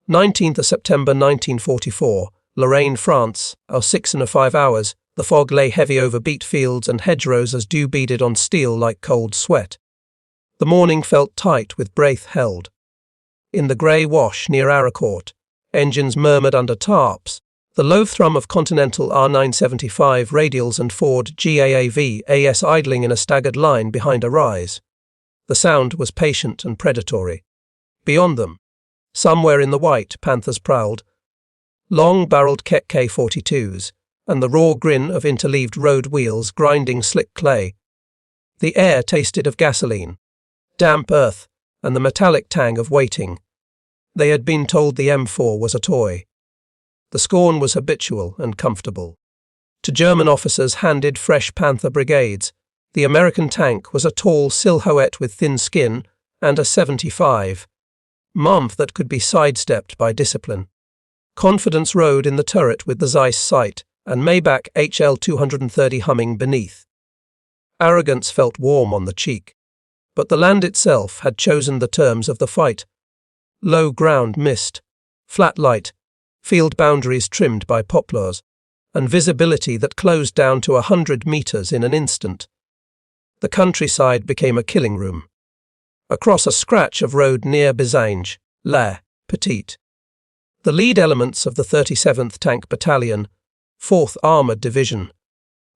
19th of September 1944, Lorraine, France, 6.5 hours, the fog lay heavy over beet fields and hedgerows as dew beaded on steel like cold sweat. The morning felt tight with breath held. In the grey wash near Aracourt, engines murmured under tarps, the low thrum of Continental R975 radials and Ford GAAV AS idling in a staggered line behind a rise. The sound was patient and predatory. Beyond them, somewhere in the white, Panthers prowled, long-barreled Keck K-42s, and the raw grin of interleaved road wheels grinding slick clay. The air tasted of gasoline, damp earth, and the metallic tang of waiting. They had been told the M4 was a toy. The scorn was habitual and comfortable. To German officers handed fresh Panther brigades, the American tank was a tall silhouette with thin skin and a 75 month that could be sidestepped by discipline. Confidence rode in the turret with the Zeiss sight and Maybach HL-230 humming beneath. Arrogance felt warm on the cheek. But the land itself had chosen the terms of the fight. Low ground mist, flat light, field boundaries trimmed by poplars, and visibility that closed down to 100 meters in an instant. The countryside became a killing room. Across a scratch of road near Bisange, La Petite, the lead elements of the 37th Tank Battalion, 4th Armoured Division,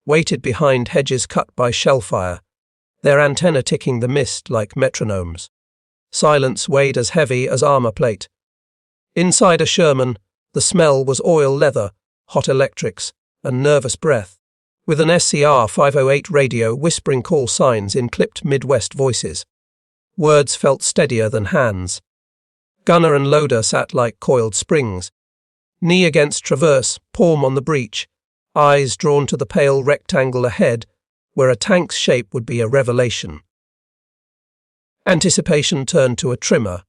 waited behind hedges cut by shellfire, their antennae ticking the mist like metronomes. Silence weighed as heavy as armour plate. Inside a Sherman, the smell was oil leather, hot electrics, and nervous breath, with an SCR 508 radio whispering call signs in clipped Midwest voices. Words felt steadier than hands. Gunner and loader sat like coiled springs. Knee against traverse, palm on the breech, eyes drawn to the pale rectangle ahead, where a tank's shape would be a revelation. Anticipation turned to a trimmer.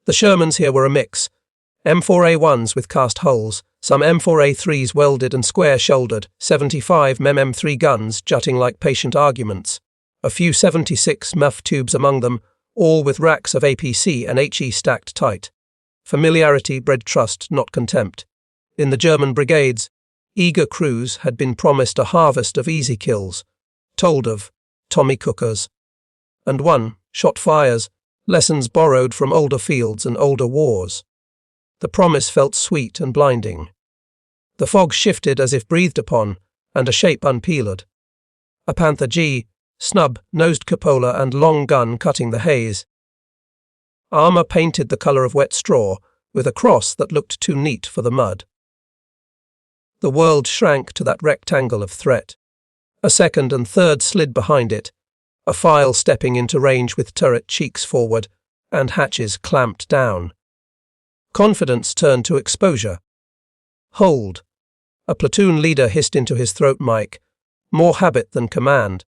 The Shermans here were a mix. M4A1s with cast hulls, some M4A3s welded and square-shouldered, 75 mm3 guns jutting like patient arguments, a few 76 MUF tubes among them, all with racks of APC and HE stacked tight. Familiarity bred trust, not contempt. In the German brigades, eager crews had been promised a harvest of easy kills, told of Tommy Cookers, and shot fires, lessons borrowed from older fields and older wars. The promise felt sweet and blinding. The fog shifted as if breathed upon, and a shape unpeeled. A Panther G, snub-nosed cupola and long gun cutting the haze. Armour painted the colour of wet straw, with a cross that looked too neat for the mud. The world shrank to that rectangle of threat. A second and third slid behind it, a file stepping into range with turret cheeks forward and hatches clamped down. Confidence turned to exposure. Hold. A platoon leader hissed into his throat mic, more habit than command.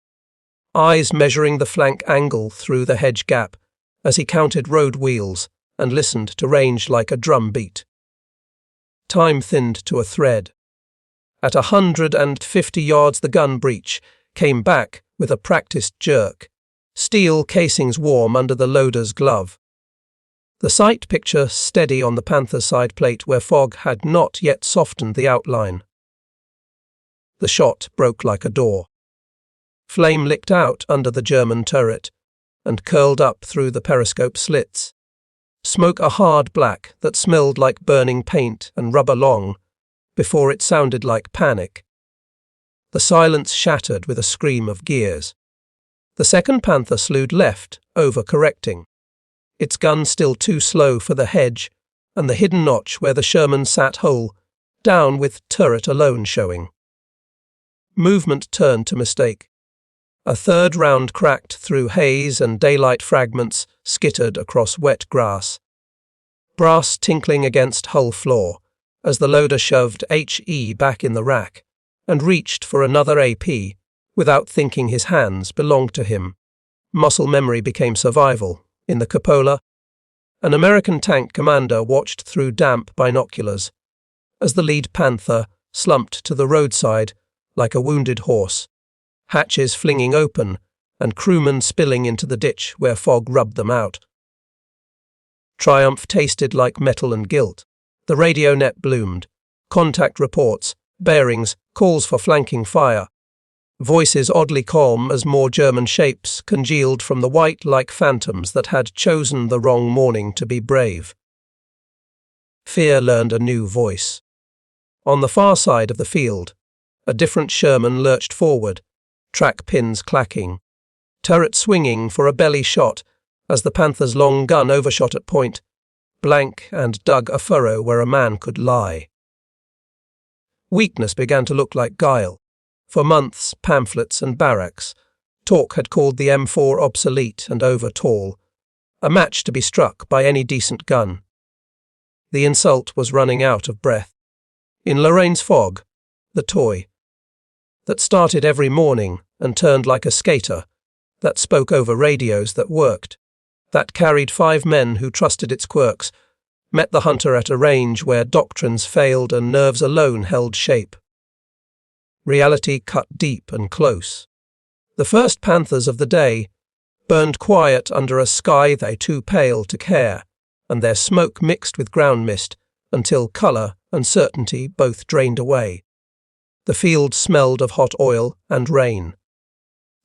Eyes measuring the flank angle through the hedge gap as he counted road wheels and listened to range like a drum beat. Time thinned to a thread. At 150 yards the gun breech came back with a practiced jerk, steel casings warm under the loader's glove. The sight picture steady on the Panther's side plate where fog had not yet softened the outline. The shot broke like a door. Flame licked out under the German turret and curled up through the periscope slits. Smoke a hard black that smelled like burning paint and rubber long, before it sounded like panic. The silence shattered with a scream of gears. The second Panther slewed left, over-correcting. Its gun still too slow for the hedge, and the hidden notch where the Sherman sat whole, down with turret alone showing. Movement turned to mistake. A third round cracked through haze and daylight fragments skittered across wet grass. Brass tinkling against hull floor as the loader shoved HE back in the rack and reached for another AP without thinking his hands belonged to him. Muscle memory became survival. In the cupola, an American tank commander watched through damp binoculars as the lead Panther slumped to the roadside like a wounded horse, hatches flinging open and crewmen spilling into the ditch where fog rubbed them out. Triumph tasted like metal and guilt. The radio net bloomed. Contact reports, bearings, calls for flanking fire. Voices oddly calm as more German shapes congealed from the white like phantoms that had chosen the wrong morning to be brave. Fear learned a new voice. On the far side of the field, a different Sherman lurched forward, track pins clacking, turret swinging for a belly shot as the Panther's long gun overshot at point, blank, and dug a furrow where a man could lie. Weakness began to look like guile. For months, pamphlets and barracks, talk had called the M4 obsolete and over tall, a match to be struck by any decent gun. The insult was running out of breath. In Lorraine's fog, the toy, that started every morning and turned like a skater, that spoke over radios that worked, that carried 5 men who trusted its quirks, met the hunter at a range where doctrines failed and nerves alone held shape. Reality cut deep and close. The first Panthers of the day burned quiet under a sky they too pale to care, and their smoke mixed with ground mist until colour and certainty both drained away. The field smelled of hot oil and rain.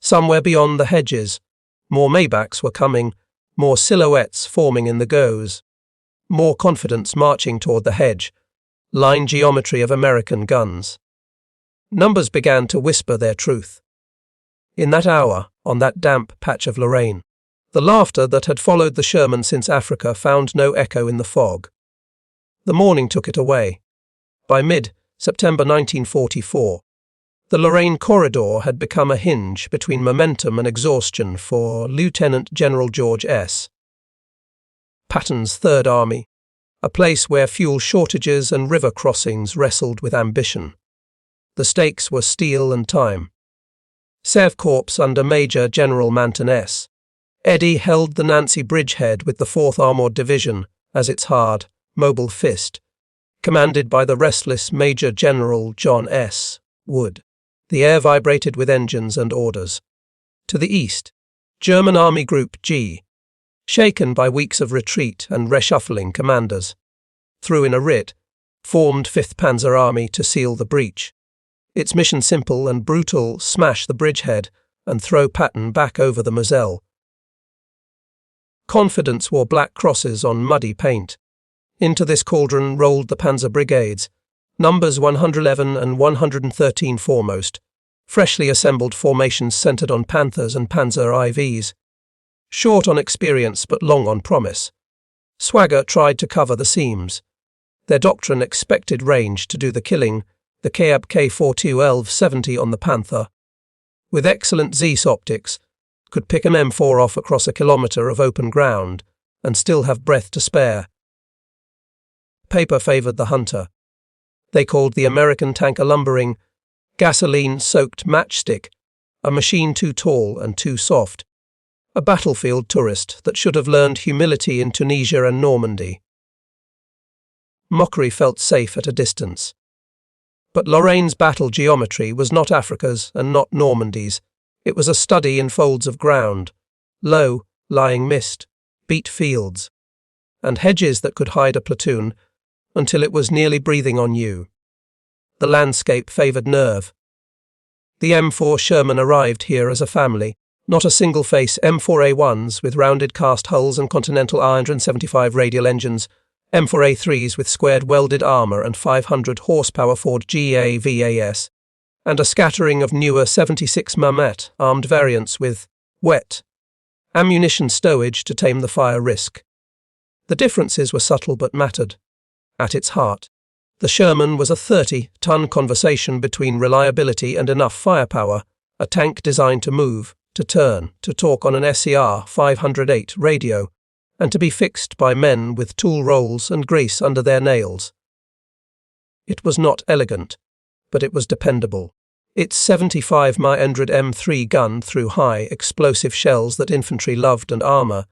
Somewhere beyond the hedges, more Maybachs were coming, more silhouettes forming in the goes, more confidence marching toward the hedge, line geometry of American guns. Numbers began to whisper their truth. In that hour, on that damp patch of Lorraine, the laughter that had followed the Sherman since Africa found no echo in the fog. The morning took it away. By mid-September 1944, the Lorraine corridor had become a hinge between momentum and exhaustion for Lieutenant General George S. Patton's Third Army, a place where fuel shortages and river crossings wrestled with ambition. The stakes were steel and time. Sev Corps under Major General Manton S. Eddy held the Nancy bridgehead with the 4th Armoured Division as its hard, mobile fist, commanded by the restless Major General John S. Wood. The air vibrated with engines and orders. To the east, German Army Group G, shaken by weeks of retreat and reshuffling commanders, threw in a writ, formed 5th Panzer Army to seal the breach. Its mission simple and brutal: smash the bridgehead and throw Patton back over the Moselle. Confidence wore black crosses on muddy paint. Into this cauldron rolled the Panzer Brigades, numbers 111 and 113 foremost, freshly assembled formations centred on Panthers and Panzer IVs. Short on experience but long on promise. Swagger tried to cover the seams. Their doctrine expected range to do the killing, the KAB K42L70 on the Panther. With excellent Zeiss optics, could pick an M4 off across a kilometre of open ground and still have breath to spare. Paper favoured the hunter. They called the American tank a lumbering, gasoline-soaked matchstick, a machine too tall and too soft, a battlefield tourist that should have learned humility in Tunisia and Normandy. Mockery felt safe at a distance. But Lorraine's battle geometry was not Africa's and not Normandy's. It was a study in folds of ground, low, lying mist, beat fields, and hedges that could hide a platoon until it was nearly breathing on you. The landscape favoured nerve. The M4 Sherman arrived here as a family, not a single-face M4A1s with rounded cast hulls and Continental R175 radial engines, M4A3s with squared welded armour and 500 horsepower Ford GAVAS, and a scattering of newer 76 Mamet armed variants with wet ammunition stowage to tame the fire risk. The differences were subtle but mattered. At its heart, the Sherman was a 30-ton conversation between reliability and enough firepower, a tank designed to move, to turn, to talk on an SCR 508 radio, and to be fixed by men with tool rolls and grease under their nails. It was not elegant, but it was dependable. Its 75 mm M3 gun threw high, explosive shells that infantry loved and armour,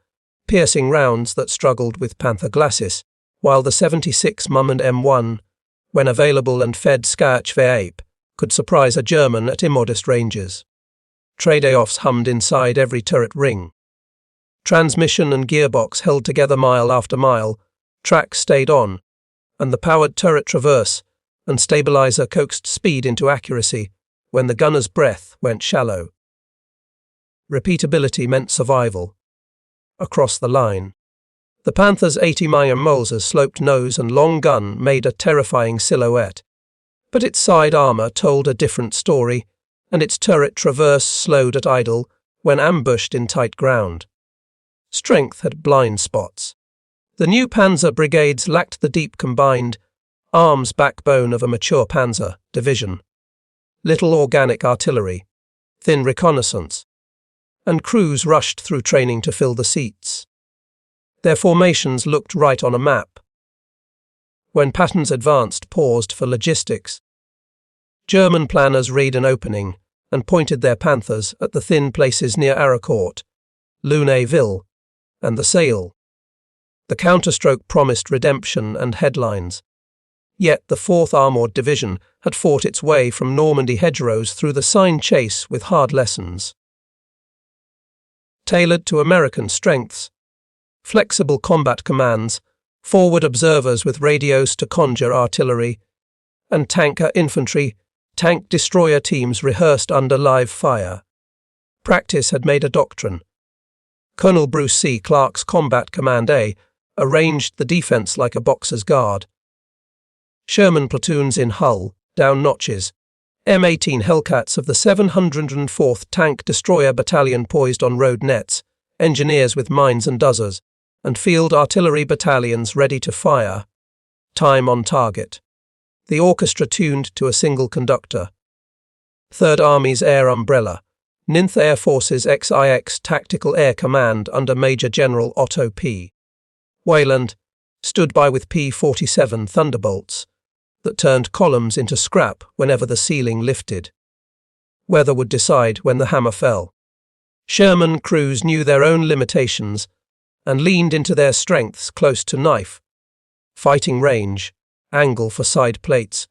piercing rounds that struggled with Panther glacis, while the 76 mm M1, when available and fed Skach-Veape, could surprise a German at immodest ranges. Trade-offs hummed inside every turret ring. Transmission and gearbox held together mile after mile, track stayed on, and the powered turret traverse and stabilizer coaxed speed into accuracy when the gunner's breath went shallow. Repeatability meant survival. Across the line. The Panther's 80mm Moles's sloped nose and long gun made a terrifying silhouette, but its side armor told a different story, and its turret traverse slowed at idle when ambushed in tight ground. Strength had blind spots. The new Panzer brigades lacked the deep combined arms backbone of a mature Panzer division. Little organic artillery, thin reconnaissance, and crews rushed through training to fill the seats. Their formations looked right on a map. When Patton's advanced paused for logistics, German planners read an opening and pointed their Panthers at the thin places near Aracourt, Lunéville, and the Sail. The counterstroke promised redemption and headlines. Yet the 4th Armoured Division had fought its way from Normandy hedgerows through the Seine chase with hard lessons. Tailored to American strengths, flexible combat commands, forward observers with radios to conjure artillery, and tanker infantry, tank destroyer teams rehearsed under live fire. Practice had made a doctrine. Colonel Bruce C. Clark's Combat Command A arranged the defense like a boxer's guard. Sherman platoons in Hull, down notches, M18 Hellcats of the 704th Tank Destroyer Battalion poised on road nets, engineers with mines and dozzers, and field artillery battalions ready to fire. Time on target. The orchestra tuned to a single conductor. 3rd Army's Air Umbrella, 9th Air Force's XIX Tactical Air Command under Major General Otto P. Wayland, stood by with P-47 Thunderbolts that turned columns into scrap whenever the ceiling lifted. Weather would decide when the hammer fell. Sherman crews knew their own limitations and leaned into their strengths close to knife. Fighting range, angle for side plates,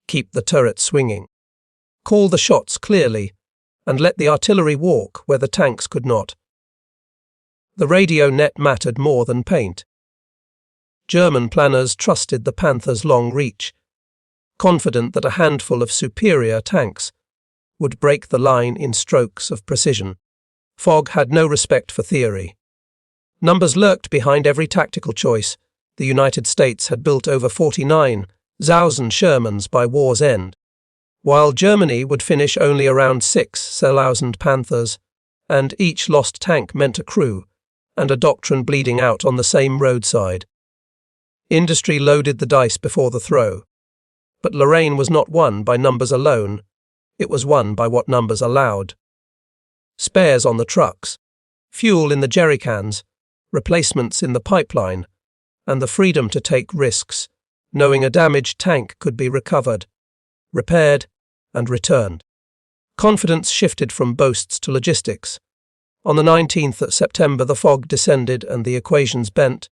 keep the turret swinging. Call the shots clearly and let the artillery walk where the tanks could not. The radio net mattered more than paint. German planners trusted the Panther's long reach, confident that a handful of superior tanks would break the line in strokes of precision. Fog had no respect for theory. Numbers lurked behind every tactical choice. The United States had built over 49,000 Shermans by war's end, while Germany would finish only around 6,000 Panthers, and each lost tank meant a crew and a doctrine bleeding out on the same roadside. Industry loaded the dice before the throw. But Lorraine was not won by numbers alone, it was won by what numbers allowed. Spares on the trucks, fuel in the jerrycans, replacements in the pipeline, and the freedom to take risks, knowing a damaged tank could be recovered, repaired, and returned. Confidence shifted from boasts to logistics. On the 19th of September the fog descended and the equations bent,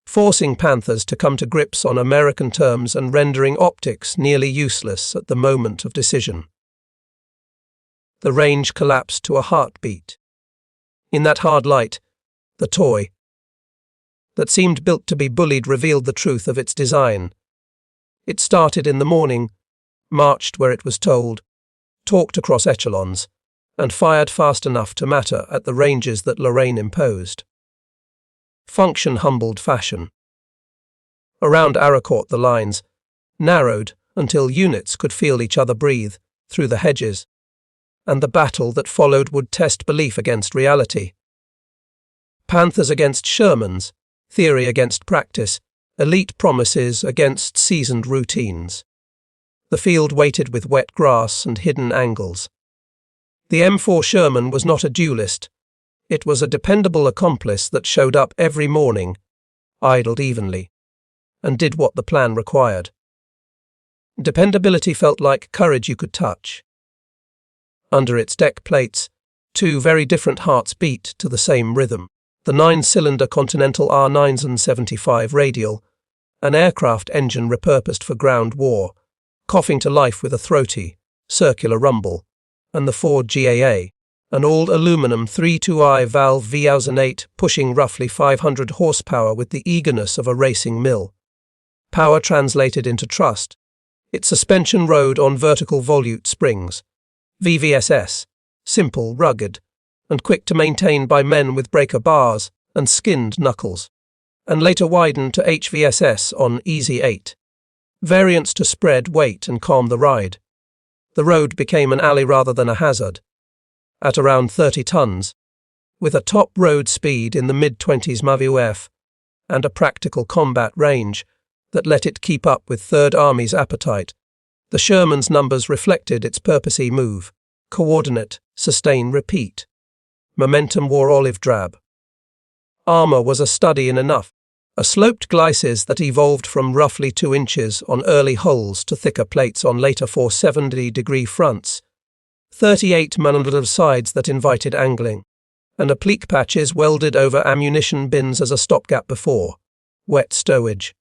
forcing Panthers to come to grips on American terms and rendering optics nearly useless at the moment of decision. The range collapsed to a heartbeat. In that hard light, the toy that seemed built to be bullied revealed the truth of its design. It started in the morning, marched where it was told, talked across echelons, and fired fast enough to matter at the ranges that Lorraine imposed. Function humbled fashion. Around Aracourt the lines narrowed until units could feel each other breathe through the hedges, and the battle that followed would test belief against reality. Panthers against Shermans, theory against practice, elite promises against seasoned routines. The field waited with wet grass and hidden angles. The M4 Sherman was not a duelist. It was a dependable accomplice that showed up every morning, idled evenly, and did what the plan required. Dependability felt like courage you could touch. Under its deck plates, two very different hearts beat to the same rhythm. The 9-cylinder Continental R9s and 75 radial, an aircraft engine repurposed for ground war, coughing to life with a throaty, circular rumble, and the Ford GAA, an all-aluminum 3.2i valve V2008 pushing roughly 500 horsepower with the eagerness of a racing mill. Power translated into trust. Its suspension rode on vertical volute springs. VVSS, simple, rugged, and quick to maintain by men with breaker bars and skinned knuckles, and later widened to HVSS on Easy 8. Variants to spread weight and calm the ride. The road became an alley rather than a hazard. At around 30 tons, with a top road speed in the mid-20s MAVUF and a practical combat range that let it keep up with Third Army's appetite, the Sherman's numbers reflected its purposey move, coordinate, sustain, repeat. Momentum wore olive drab. Armour was a study in enough, a sloped glices that evolved from roughly 2 inches on early hulls to thicker plates on later 470-degree fronts, 38mm sides that invited angling, and applique patches welded over ammunition bins as a stopgap before wet stowage.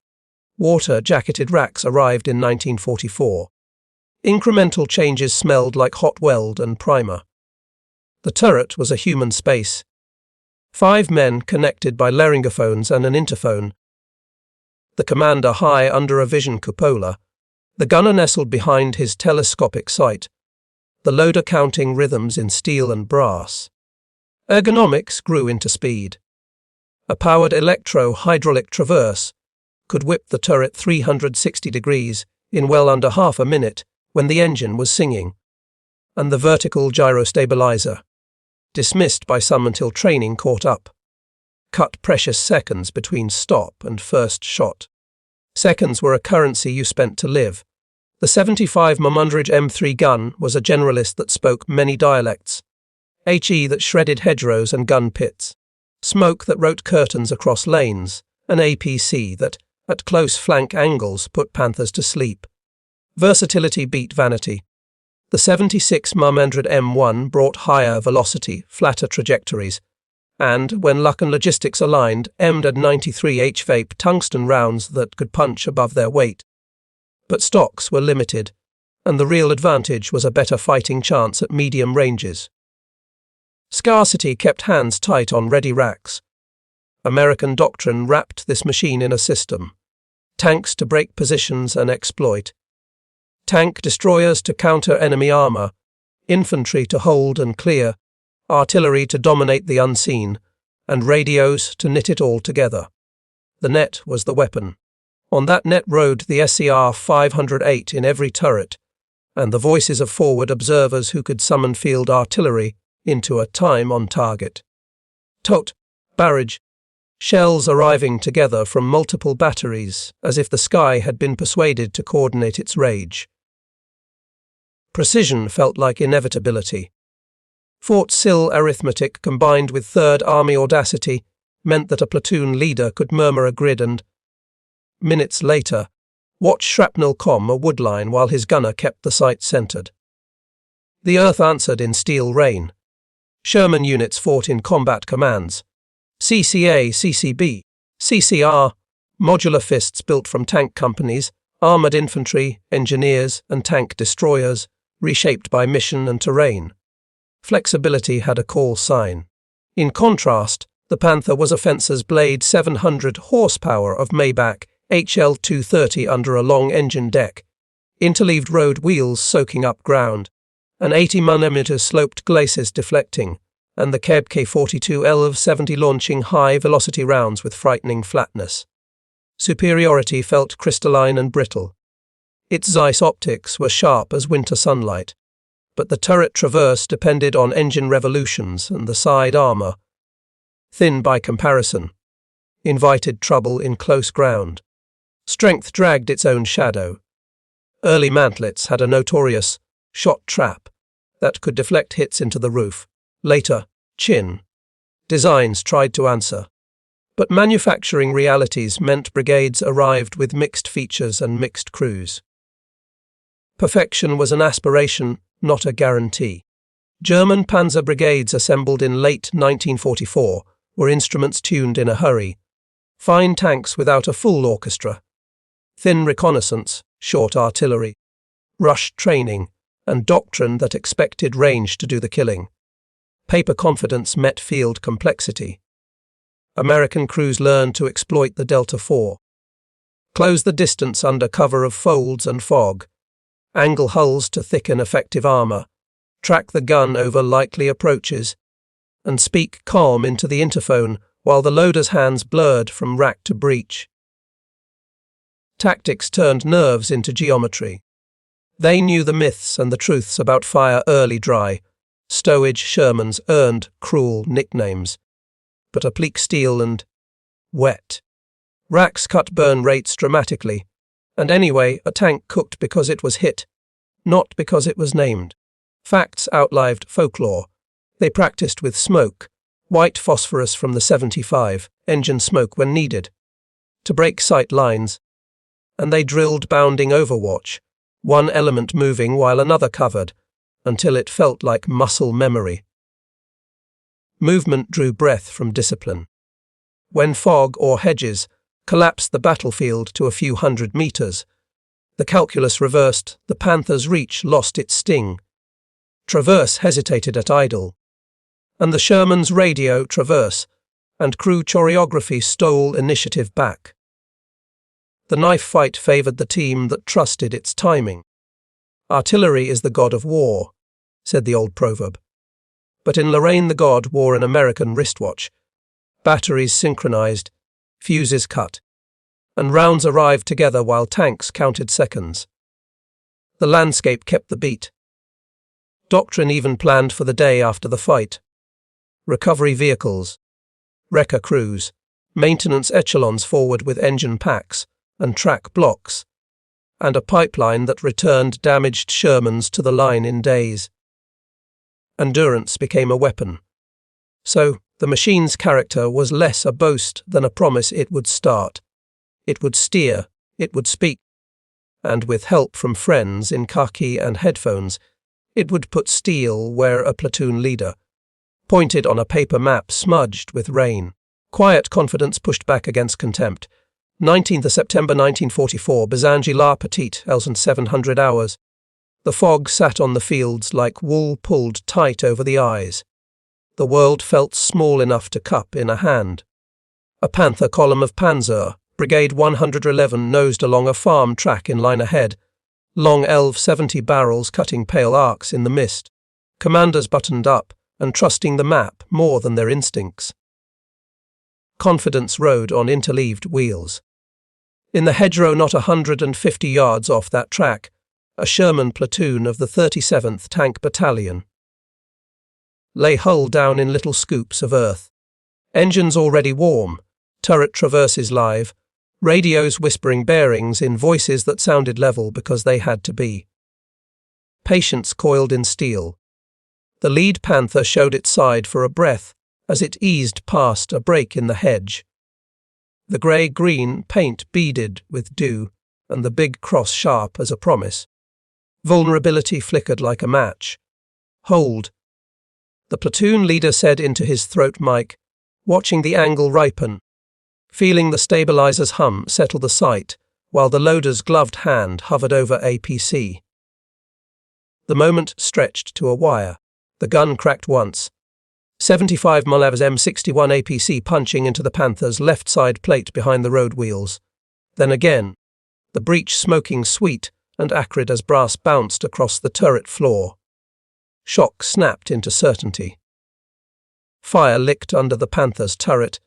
Water-jacketed racks arrived in 1944. Incremental changes smelled like hot weld and primer. The turret was a human space. 5 men connected by laryngophones and an interphone. The commander high under a vision cupola, the gunner nestled behind his telescopic sight, the loader counting rhythms in steel and brass. Ergonomics grew into speed. A powered electro-hydraulic traverse could whip the turret 360 degrees in well under half a minute when the engine was singing, and the vertical gyrostabilizer, dismissed by some until training caught up, cut precious seconds between stop and first shot. Seconds were a currency you spent to live. The 75mm M3 gun was a generalist that spoke many dialects, HE that shredded hedgerows and gun pits, smoke that wrote curtains across lanes, an APC that, at close flank angles, put panthers to sleep. Versatility beat vanity. The 76mm M1 brought higher velocity, flatter trajectories, and, when luck and logistics aligned, aimed at 93 H-vape tungsten rounds that could punch above their weight. But stocks were limited, and the real advantage was a better fighting chance at medium ranges. Scarcity kept hands tight on ready racks. American doctrine wrapped this machine in a system. Tanks to break positions and exploit. Tank destroyers to counter enemy armor, infantry to hold and clear, artillery to dominate the unseen, and radios to knit it all together. The net was the weapon. On that net rode the SCR 508 in every turret, and the voices of forward observers who could summon field artillery into a time on target. Tote, barrage, shells arriving together from multiple batteries as if the sky had been persuaded to coordinate its rage. Precision felt like inevitability. Fort Sill arithmetic combined with Third Army audacity meant that a platoon leader could murmur a grid and, minutes later, watch shrapnel comb a woodline while his gunner kept the sight centered. The earth answered in steel rain. Sherman units fought in combat commands. CCA, CCB, CCR, modular fists built from tank companies, armoured infantry, engineers, and tank destroyers, reshaped by mission and terrain. Flexibility had a call sign. In contrast, the Panther was a fencer's blade 700 horsepower of Maybach HL 230 under a long engine deck, interleaved road wheels soaking up ground, an 80mm sloped glacis deflecting, and the Keb K42L of 70 launching high-velocity rounds with frightening flatness. Superiority felt crystalline and brittle. Its Zeiss optics were sharp as winter sunlight, but the turret traverse depended on engine revolutions and the side armour, thin by comparison, invited trouble in close ground. Strength dragged its own shadow. Early mantlets had a notorious shot trap that could deflect hits into the roof. Later, chin. Designs tried to answer. But manufacturing realities meant brigades arrived with mixed features and mixed crews. Perfection was an aspiration, not a guarantee. German panzer brigades assembled in late 1944 were instruments tuned in a hurry. Fine tanks without a full orchestra. Thin reconnaissance, short artillery. Rushed training, and doctrine that expected range to do the killing. Paper confidence met field complexity. American crews learned to exploit the Delta IV. Close the distance under cover of folds and fog. Angle hulls to thicken effective armour. Track the gun over likely approaches. And speak calm into the interphone while the loader's hands blurred from rack to breech. Tactics turned nerves into geometry. They knew the myths and the truths about fire early dry. Stowage Shermans earned cruel nicknames. But applique steel and wet. Racks cut burn rates dramatically. And anyway, a tank cooked because it was hit, not because it was named. Facts outlived folklore. They practiced with smoke, white phosphorus from the 75, engine smoke when needed, to break sight lines. And they drilled bounding overwatch, one element moving while another covered, until it felt like muscle memory. Movement drew breath from discipline. When fog or hedges collapsed the battlefield to a few hundred meters, the calculus reversed, the Panther's reach lost its sting. Traverse hesitated at idle. And the Sherman's radio traverse, and crew choreography stole initiative back. The knife fight favoured the team that trusted its timing. Artillery is the god of war, said the old proverb. But in Lorraine the god wore an American wristwatch. Batteries synchronized, fuses cut, and rounds arrived together while tanks counted seconds. The landscape kept the beat. Doctrine even planned for the day after the fight. Recovery vehicles, wrecker crews, maintenance echelons forward with engine packs and track blocks, and a pipeline that returned damaged Shermans to the line in days. Endurance became a weapon. So, the machine's character was less a boast than a promise it would start. It would steer, it would speak, and with help from friends in khaki and headphones, it would put steel where a platoon leader pointed on a paper map smudged with rain. Quiet confidence pushed back against contempt. 19th of September 1944, Bezangy La Petite, Elson 700 hours. The fog sat on the fields like wool pulled tight over the eyes. The world felt small enough to cup in a hand. A Panther column of Panzer, Brigade 111 nosed along a farm track in line ahead, long ELV 70 barrels cutting pale arcs in the mist. Commanders buttoned up and trusting the map more than their instincts. Confidence rode on interleaved wheels. In the hedgerow not 150 yards off that track, a Sherman platoon of the 37th Tank Battalion lay hull down in little scoops of earth. Engines already warm, turret traverses live, radios whispering bearings in voices that sounded level because they had to be. Patience coiled in steel. The lead Panther showed its side for a breath as it eased past a break in the hedge. The grey-green paint beaded with dew, and the big cross sharp as a promise. Vulnerability flickered like a match. Hold. The platoon leader said into his throat mic, watching the angle ripen, feeling the stabilizer's hum settle the sight, while the loader's gloved hand hovered over APC. The moment stretched to a wire. The gun cracked once. 75 Molav's M61 APC punching into the Panther's left side plate behind the road wheels. Then again, the breech smoking sweet and acrid as brass bounced across the turret floor. Shock snapped into certainty. Fire licked under the Panther's turret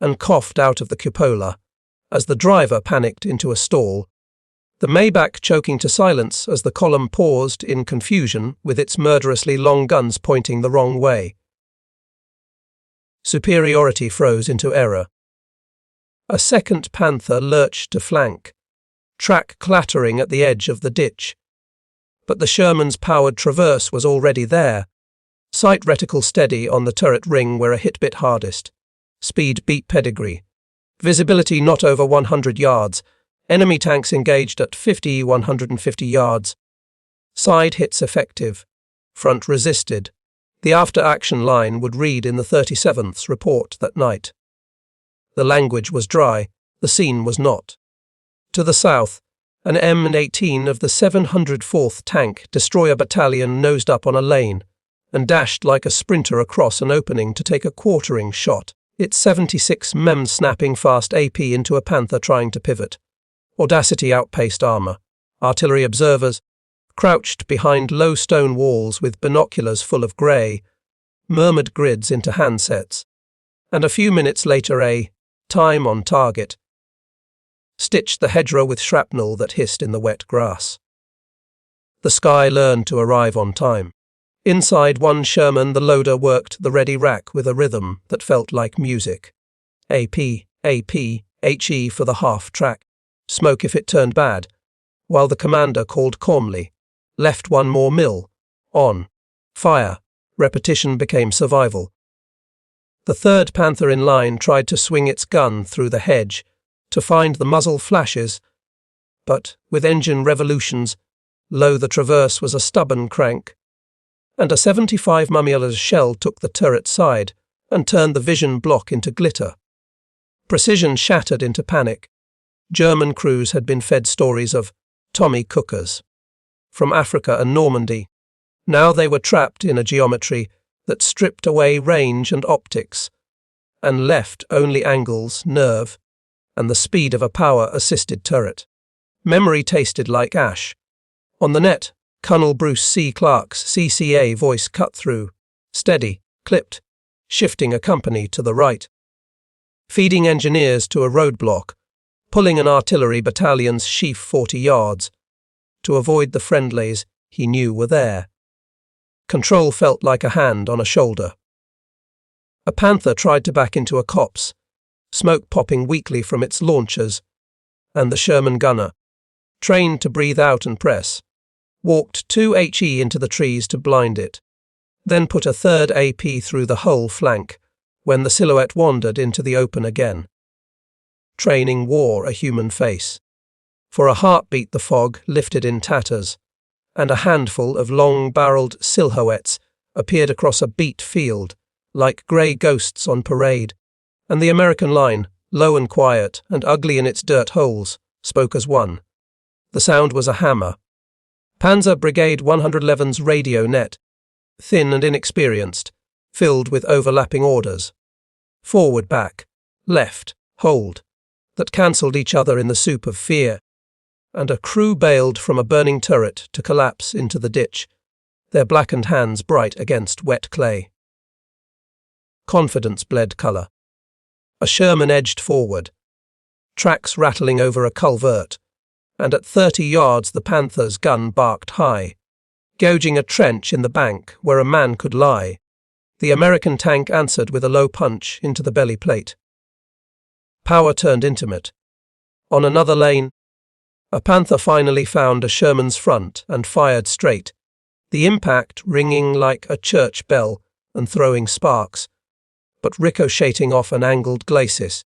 and coughed out of the cupola as the driver panicked into a stall, the Maybach choking to silence as the column paused in confusion with its murderously long guns pointing the wrong way. Superiority froze into error. A second Panther lurched to flank, track clattering at the edge of the ditch. But the Sherman's powered traverse was already there, sight reticle steady on the turret ring where a hit bit hardest. Speed beat pedigree. Visibility not over 100 yards. Enemy tanks engaged at 150 yards. Side hits effective. Front resisted. The after-action line would read in the 37th's report that night. The language was dry, the scene was not. To the south, an M18 of the 704th Tank Destroyer Battalion nosed up on a lane and dashed like a sprinter across an opening to take a quartering shot, its 76 snapping fast AP into a Panther trying to pivot. Audacity outpaced armour. Artillery observers, crouched behind low stone walls with binoculars full of grey, murmured grids into handsets, and a few minutes later a time on target stitched the hedgerow with shrapnel that hissed in the wet grass. The sky learned to arrive on time. Inside one Sherman, the loader worked the ready rack with a rhythm that felt like music. AP, AP, HE for the half track, smoke if it turned bad, while the commander called calmly, left one more mill, on, fire, repetition became survival. The third Panther in line tried to swing its gun through the hedge to find the muzzle flashes, but with engine revolutions, lo, the traverse was a stubborn crank, and a 75 mm shell took the turret side and turned the vision block into glitter. Precision shattered into panic. German crews had been fed stories of Tommy cookers from Africa and Normandy. Now they were trapped in a geometry that stripped away range and optics and left only angles, nerve, and the speed of a power-assisted turret. Memory tasted like ash. On the net, Colonel Bruce C. Clark's CCA voice cut through, steady, clipped, shifting a company to the right, feeding engineers to a roadblock, pulling an artillery battalion's sheaf 40 yards, to avoid the friendlies he knew were there. Control felt like a hand on a shoulder. A Panther tried to back into a copse, smoke popping weakly from its launchers, and the Sherman gunner, trained to breathe out and press, walked 2 HE into the trees to blind it, then put a third AP through the whole flank when the silhouette wandered into the open again. Training wore a human face. For a heartbeat the fog lifted in tatters, and a handful of long-barreled silhouettes appeared across a beat field, like grey ghosts on parade, and the American line, low and quiet and ugly in its dirt holes, spoke as one. The sound was a hammer. Panzer Brigade 111's radio net, thin and inexperienced, filled with overlapping orders. Forward, back, left, hold, that cancelled each other in the soup of fear, and a crew bailed from a burning turret to collapse into the ditch, their blackened hands bright against wet clay. Confidence bled colour. A Sherman edged forward, tracks rattling over a culvert, and at 30 yards the Panther's gun barked high, gouging a trench in the bank where a man could lie. The American tank answered with a low punch into the belly plate. Power turned intimate. On another lane, a Panther finally found a Sherman's front and fired straight, the impact ringing like a church bell and throwing sparks, but ricocheting off an angled glacis,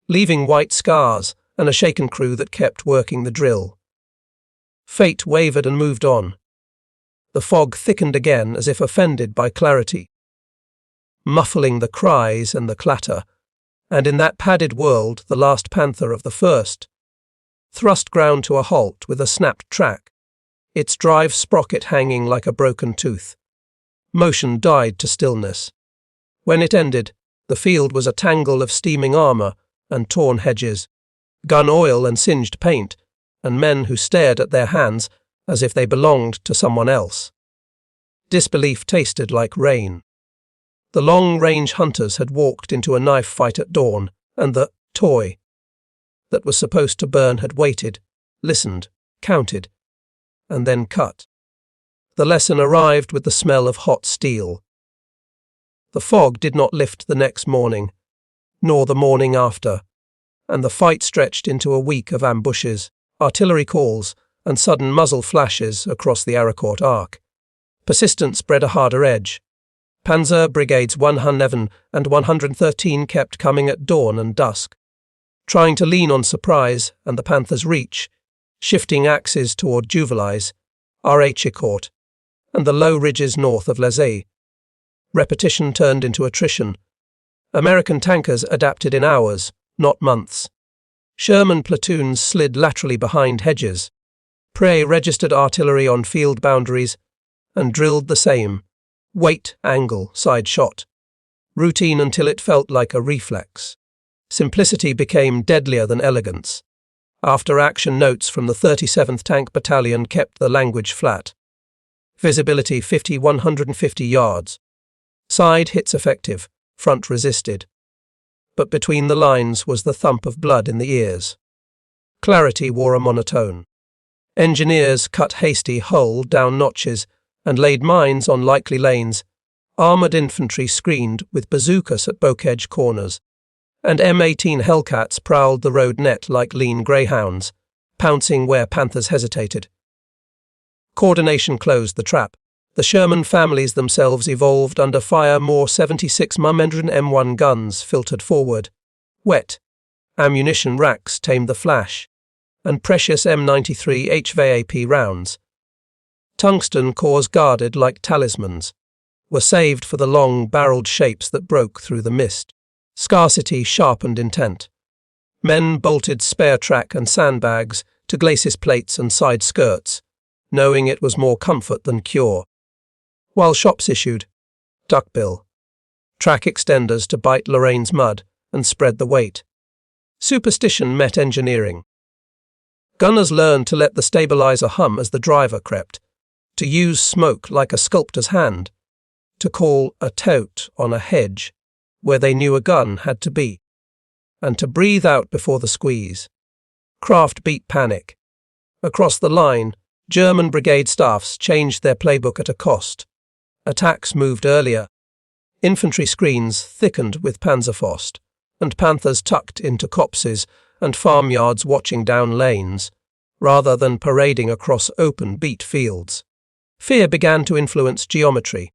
leaving white scars and a shaken crew that kept working the drill. Fate wavered and moved on. The fog thickened again as if offended by clarity, muffling the cries and the clatter, and in that padded world the last Panther of the first thrust ground to a halt with a snapped track, its drive sprocket hanging like a broken tooth. Motion died to stillness. When it ended, the field was a tangle of steaming armour and torn hedges, gun oil and singed paint, and men who stared at their hands as if they belonged to someone else. Disbelief tasted like rain. The long-range hunters had walked into a knife fight at dawn, and the toy that was supposed to burn had waited, listened, counted, and then cut. The lesson arrived with the smell of hot steel. The fog did not lift the next morning, nor the morning after, and the fight stretched into a week of ambushes, artillery calls, and sudden muzzle flashes across the Aracourt arc. Persistence bred a harder edge. Panzer Brigades 111 and 113 kept coming at dawn and dusk, trying to lean on surprise and the Panther's reach, shifting axes toward Juvelais, Arachicourt, and the low ridges north of Lazay. Repetition turned into attrition. American tankers adapted in hours, not months. Sherman platoons slid laterally behind hedges. Prey registered artillery on field boundaries and drilled the same weight, angle, side shot. Routine until it felt like a reflex. Simplicity became deadlier than elegance. After-action notes from the 37th Tank Battalion kept the language flat. Visibility 150 yards. Side hits effective, front resisted. But between the lines was the thump of blood in the ears. Clarity wore a monotone. Engineers cut hasty hull down notches and laid mines on likely lanes. Armoured infantry screened with bazookas at boke-edge corners. And M18 Hellcats prowled the road net like lean greyhounds, pouncing where panthers hesitated. Coordination closed the trap. The Sherman families themselves evolved under fire. More 76 M1 guns filtered forward. Wet ammunition racks tamed the flash, and precious M93 HVAP rounds. Tungsten cores guarded like talismans were saved for the long-barreled shapes that broke through the mist. Scarcity sharpened intent. Men bolted spare track and sandbags to glacis plates and side skirts, knowing it was more comfort than cure. While shops issued duckbill track extenders to bite Lorraine's mud and spread the weight. Superstition met engineering. Gunners learned to let the stabilizer hum as the driver crept, to use smoke like a sculptor's hand, to call a tote on a hedge where they knew a gun had to be, and to breathe out before the squeeze. Craft beat panic. Across the line, German brigade staffs changed their playbook at a cost. Attacks moved earlier. Infantry screens thickened with Panzerfaust, and panthers tucked into copses and farmyards watching down lanes, rather than parading across open beat fields. Fear began to influence geometry.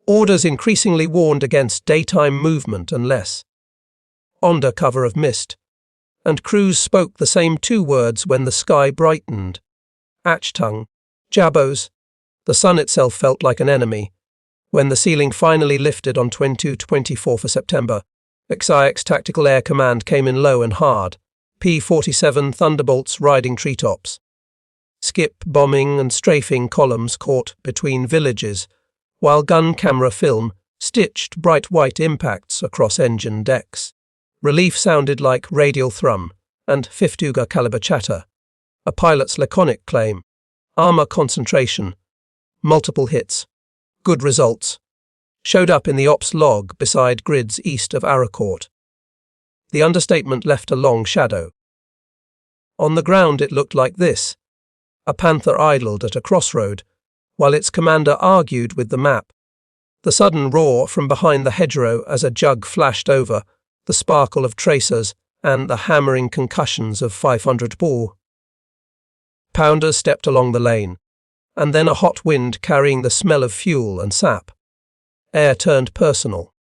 Orders increasingly warned against daytime movement unless under cover of mist, and crews spoke the same two words when the sky brightened. Achtung, jabos. The sun itself felt like an enemy. When the ceiling finally lifted on 24 September, XIX Tactical Air Command came in low and hard, P-47 Thunderbolts riding treetops. Skip bombing and strafing columns caught between villages, while gun camera film stitched bright white impacts across engine decks. Relief sounded like radial thrum and 50 caliber chatter. A pilot's laconic claim. Armor concentration. Multiple hits. Good results. Showed up in the ops log beside grids east of Aracourt. The understatement left a long shadow. On the ground it looked like this. A panther idled at a crossroad, while its commander argued with the map. The sudden roar from behind the hedgerow as a jug flashed over, the sparkle of tracers, and the hammering concussions of 500 ball. Pounders stepped along the lane, and then a hot wind carrying the smell of fuel and sap. Air turned personal.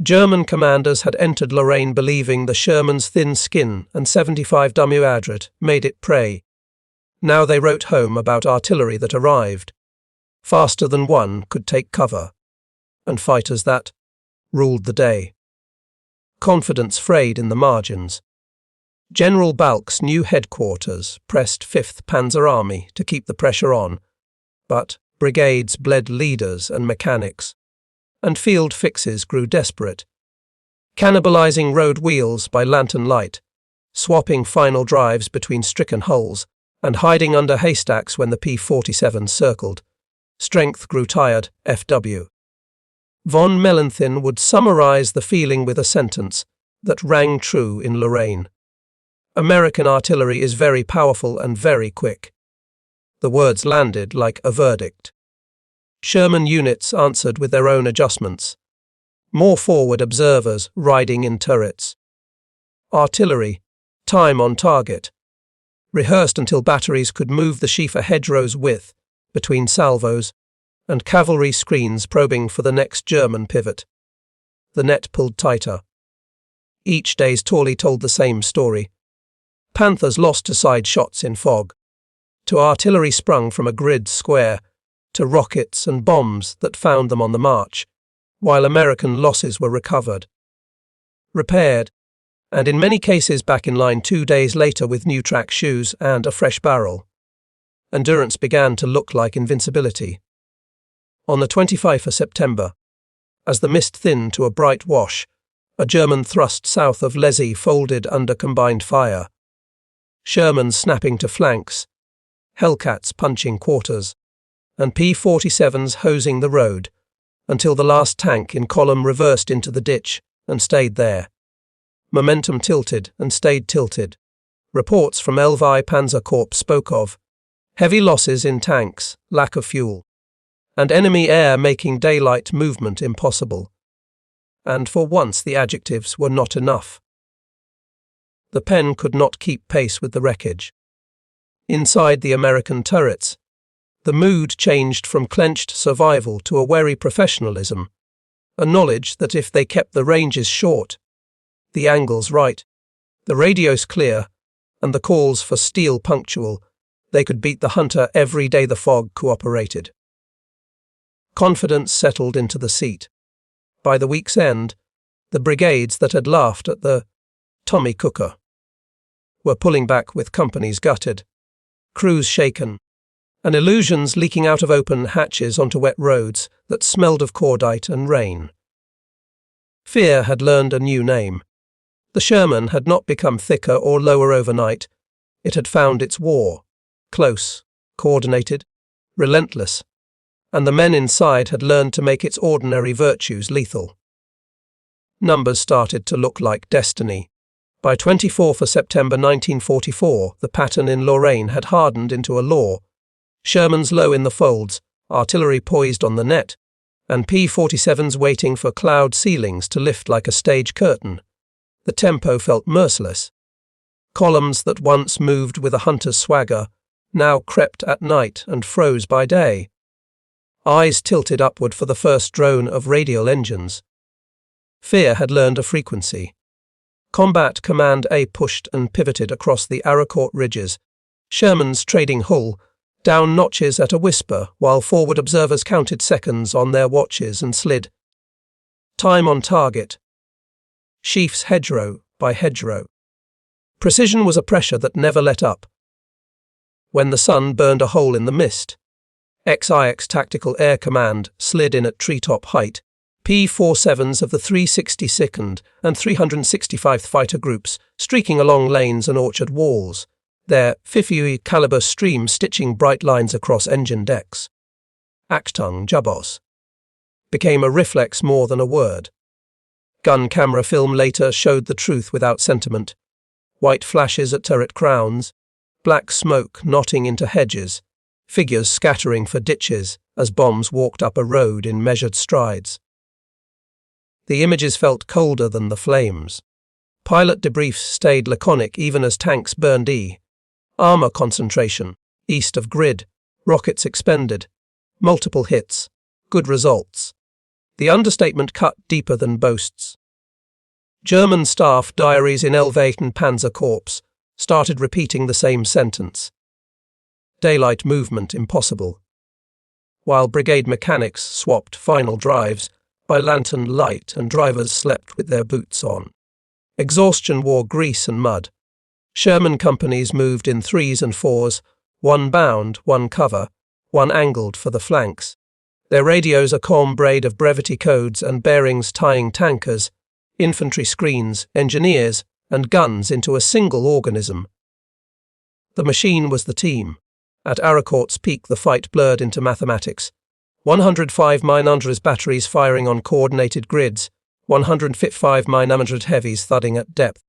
German commanders had entered Lorraine believing the Sherman's thin skin and 75 Adret made it prey. Now they wrote home about artillery that arrived, faster than one could take cover, and fighters that ruled the day. Confidence frayed in the margins. General Balk's new headquarters pressed 5th Panzer Army to keep the pressure on, but brigades bled leaders and mechanics, and field fixes grew desperate, cannibalizing road wheels by lantern light, swapping final drives between stricken hulls, and hiding under haystacks when the P-47 circled. Strength grew tired, FW. Von Mellenthin would summarize the feeling with a sentence that rang true in Lorraine. American artillery is very powerful and very quick. The words landed like a verdict. Sherman units answered with their own adjustments. More forward observers riding in turrets. Artillery, time on target. Rehearsed until batteries could move the Schiefer hedgerow's width between salvos, and cavalry screens probing for the next German pivot. The net pulled tighter. Each day's Tawley told the same story. Panthers lost to side shots in fog, to artillery sprung from a grid square, to rockets and bombs that found them on the march, while American losses were recovered, repaired, and in many cases back in line 2 days later with new track shoes and a fresh barrel. Endurance began to look like invincibility. On the 25th of September, as the mist thinned to a bright wash, a German thrust south of Lesy folded under combined fire. Shermans snapping to flanks, Hellcats punching quarters, and P-47s hosing the road, until the last tank in column reversed into the ditch and stayed there. Momentum tilted and stayed tilted. Reports from Lvi Panzer Corps spoke of heavy losses in tanks, lack of fuel, and enemy air making daylight movement impossible. And for once the adjectives were not enough. The pen could not keep pace with the wreckage. Inside the American turrets, the mood changed from clenched survival to a wary professionalism, a knowledge that if they kept the ranges short, the angles right, the radios clear, and the calls for steel punctual, they could beat the hunter every day the fog cooperated. Confidence settled into the seat. By the week's end, the brigades that had laughed at the Tommy Cooker were pulling back with companies gutted, crews shaken, and illusions leaking out of open hatches onto wet roads that smelled of cordite and rain. Fear had learned a new name. The Sherman had not become thicker or lower overnight. It had found its war, close, coordinated, relentless, and the men inside had learned to make its ordinary virtues lethal. Numbers started to look like destiny. By 24th of September 1944, the pattern in Lorraine had hardened into a law. Shermans low in the folds, artillery poised on the net, and P-47s waiting for cloud ceilings to lift like a stage curtain. The tempo felt merciless. Columns that once moved with a hunter's swagger now crept at night and froze by day. Eyes tilted upward for the first drone of radial engines. Fear had learned a frequency. Combat Command A pushed and pivoted across the Aracourt ridges, Shermans trading hull, down notches at a whisper while forward observers counted seconds on their watches and slid. Time on target. Sheafs hedgerow by hedgerow. Precision was a pressure that never let up. When the sun burned a hole in the mist, XIX Tactical Air Command slid in at treetop height. P-47s of the 362nd and 365th Fighter Groups streaking along lanes and orchard walls, their 50 caliber stream stitching bright lines across engine decks. Achtung Jabos became a reflex more than a word. Gun camera film later showed the truth without sentiment. White flashes at turret crowns, black smoke knotting into hedges, figures scattering for ditches as bombs walked up a road in measured strides. The images felt colder than the flames. Pilot debriefs stayed laconic even as tanks burned armor concentration, east of grid, rockets expended, multiple hits, good results. The understatement cut deeper than boasts. German staff diaries in Lvi Panzer Corps started repeating the same sentence. Daylight movement impossible. While brigade mechanics swapped final drives by lantern light and drivers slept with their boots on. Exhaustion wore grease and mud. Sherman companies moved in 3s and 4s, one bound, one cover, one angled for the flanks. Their radios a calm braid of brevity codes and bearings tying tankers, infantry screens, engineers, and guns into a single organism. The machine was the team. At Aracourt's peak the fight blurred into mathematics. 105 900 batteries firing on coordinated grids, 155 900 heavies thudding at depth.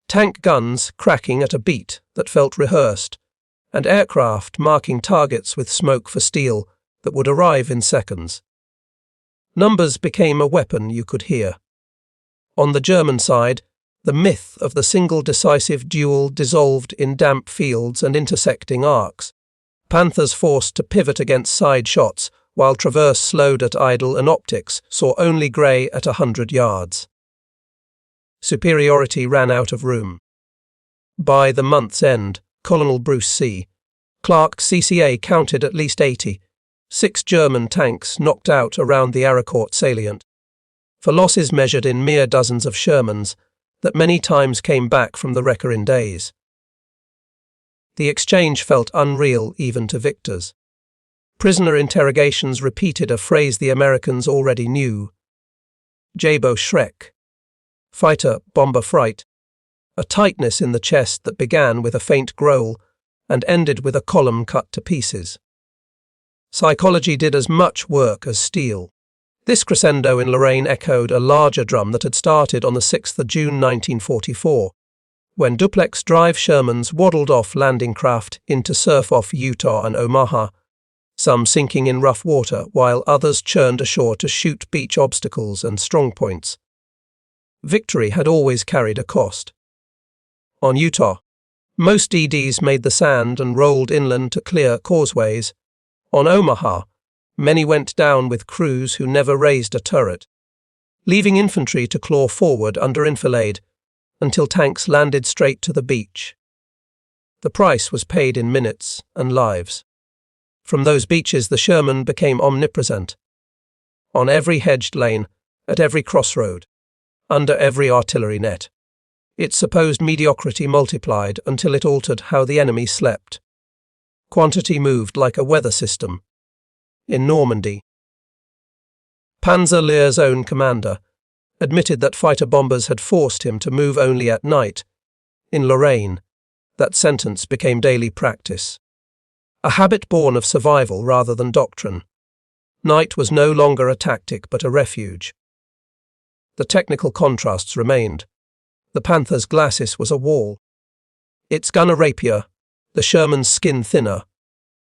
Tank guns cracking at a beat that felt rehearsed, and aircraft marking targets with smoke for steel that would arrive in seconds. Numbers became a weapon you could hear. On the German side, the myth of the single decisive duel dissolved in damp fields and intersecting arcs. Panthers forced to pivot against side shots, while traverse slowed at idle and optics saw only grey at 100 yards. Superiority ran out of room. By the month's end, Colonel Bruce C. Clark CCA counted at least 80, 6 German tanks knocked out around the Aracourt salient, for losses measured in mere dozens of Shermans that many times came back from the wrecker in days. The exchange felt unreal even to victors. Prisoner interrogations repeated a phrase the Americans already knew. Jabo Shrek. Fighter, bomber fright. a tightness in the chest that began with a faint growl and ended with a column cut to pieces. Psychology did as much work as steel. This crescendo in Lorraine echoed a larger drum that had started on the 6th of June 1944, when duplex drive Shermans waddled off landing craft into surf-off Utah and Omaha, some sinking in rough water while others churned ashore to shoot beach obstacles and strongpoints. Victory had always carried a cost. On Utah, most DDs made the sand and rolled inland to clear causeways. On Omaha, many went down with crews who never raised a turret, leaving infantry to claw forward under enfilade until tanks landed straight to the beach. The price was paid in minutes and lives. From those beaches the Sherman became omnipresent. On every hedged lane, at every crossroad, under every artillery net. Its supposed mediocrity multiplied until it altered how the enemy slept. Quantity moved like a weather system. In Normandy, Panzer Lehr's own commander admitted that fighter bombers had forced him to move only at night. In Lorraine, that sentence became daily practice. A habit born of survival rather than doctrine. Night was no longer a tactic but a refuge. The technical contrasts remained. The Panther's glacis was a wall. Its gun a rapier, the Sherman's skin thinner,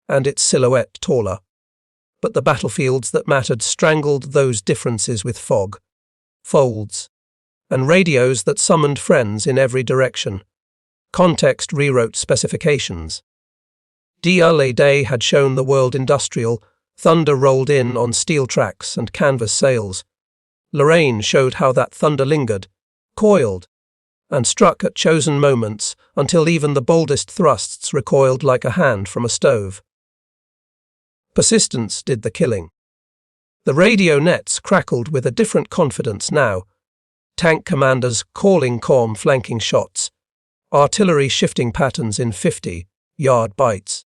and its silhouette taller. But the battlefields that mattered strangled those differences with fog, folds, and radios that summoned friends in every direction. Context rewrote specifications. DLA Day had shown the world industrial, thunder rolled in on steel tracks and canvas sails. Lorraine showed how that thunder lingered, coiled, and struck at chosen moments until even the boldest thrusts recoiled like a hand from a stove. Persistence did the killing. The radio nets crackled with a different confidence now, tank commanders calling calm flanking shots, artillery shifting patterns in 50-yard bites,